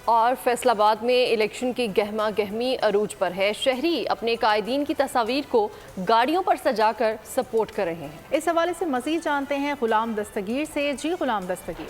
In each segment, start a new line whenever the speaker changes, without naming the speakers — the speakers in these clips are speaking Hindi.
और फैसलाबाद में इलेक्शन की गहमा गहमी अरूज पर है। शहरी अपने कायदीन की तस्वीर को गाड़ियों पर सजाकर सपोर्ट कर रहे हैं।
इस हवाले से मज़ीद जानते हैं गुलाम दस्तगीर से। जी गुलाम दस्तगीर।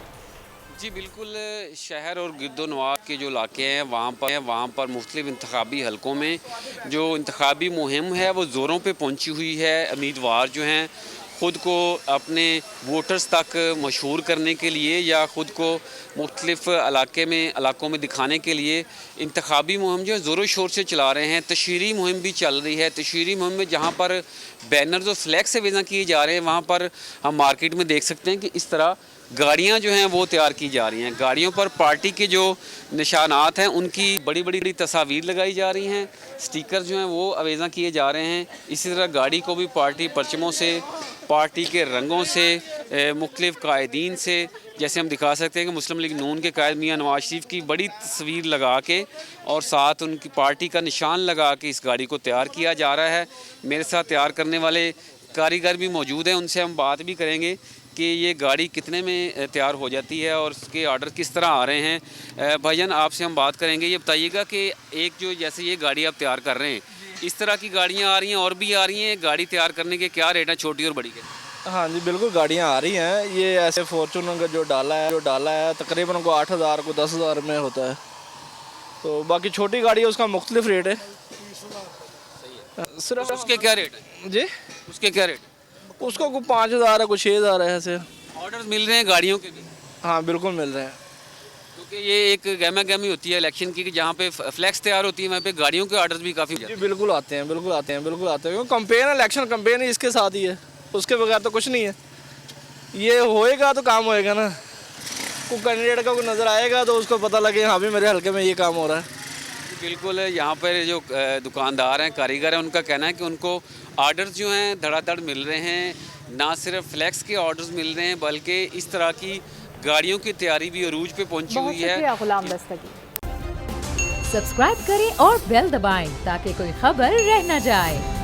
जी बिल्कुल, शहर और गिरदोनवाब के जो इलाके हैं वहाँ पर मुख्तलिफ इंतखाबी हलकों में जो इंतखाबी मुहिम है वो ज़ोरों पे पहुँची हुई है। उम्मीदवार जो हैं ख़ुद को अपने वोटर्स तक मशहूर करने के लिए या ख़ुद को मुख्तलिफ इलाकों में दिखाने के लिए इंतखाबी मुहिम जो है ज़ोरों शोर से चला रहे हैं। तशहीरी मुहिम भी चल रही है। तशहीरी मुहिम में जहाँ पर बैनर्स और फ्लैग से वेज़ा किए जा रहे हैं वहाँ पर हम मार्केट में देख सकते हैं कि इस तरह गाड़ियाँ जो हैं वो तैयार की जा रही हैं। गाड़ियों पर पार्टी के जो निशानात हैं उनकी बड़ी बड़ी तस्वीर लगाई जा रही हैं। स्टिकर जो हैं वो अवेज़ा किए जा रहे हैं। इसी तरह गाड़ी को भी पार्टी परचमों से, पार्टी के रंगों से, मुख्तलिफ कायदीन से, जैसे हम दिखा सकते हैं कि मुस्लिम लीग नून के कायद मियाँ नवाज शरीफ की बड़ी तस्वीर लगा के और साथ उनकी पार्टी का निशान लगा के इस गाड़ी को तैयार किया जा रहा है। मेरे साथ तैयार करने वाले कारीगर भी मौजूद हैं, उनसे हम बात भी करेंगे कि ये गाड़ी कितने में तैयार हो जाती है और उसके ऑर्डर किस तरह आ रहे हैं। भाईजान आपसे हम बात करेंगे, ये बताइएगा कि एक जो जैसे ये गाड़ी आप तैयार कर रहे हैं, इस तरह की गाड़ियाँ आ रही हैं और भी आ रही हैं। गाड़ी तैयार करने के क्या रेट हैं छोटी और बड़ी के?
हाँ जी बिल्कुल, गाड़ियाँ आ रही हैं। ये ऐसे फॉर्चूनर का जो डाला है तकरीबन को 8,000 को 10,000 में होता है। तो बाकी छोटी गाड़ी है उसका मुख्तलिफ रेट है।
सिर्फ उसके क्या रेट है
जी?
उसके क्या रेट?
उसको को 5,000 है, कुछ 6,000 है ऐसे।
ऑर्डर्स मिल रहे हैं गाड़ियों के भी?
हाँ बिल्कुल मिल रहे हैं।
क्योंकि ये एक गहमा गहमी होती है इलेक्शन की कि जहाँ पे फ्लैक्स तैयार होती है वहाँ पे गाड़ियों के ऑर्डर्स भी काफ़ी
जी बिल्कुल आते हैं, बिल्कुल आते हैं, बिल्कुल आते हैं। क्योंकि कंपेन है, इलेक्शन कंपेन ही इसके साथ ही है, उसके बगैर तो कुछ नहीं है। ये होएगा तो काम होएगा ना। कोई कैंडिडेट का कोई नज़र आएगा तो उसको पता लगे हाँ भी मेरे हल्के में ये काम हो रहा है।
बिल्कुल, यहाँ पर जो दुकानदार हैं, कारीगर हैं, उनका कहना है कि उनको ऑर्डर्स जो हैं धड़ाधड़ मिल रहे हैं। ना सिर्फ फ्लैक्स के ऑर्डर्स मिल रहे हैं बल्कि इस तरह की गाड़ियों की तैयारी भी अरूज पे पहुंची हुई है।
गुलाम दस्तगीर।
सब्सक्राइब करें और बेल दबाएं ताकि कोई खबर रह न जाए।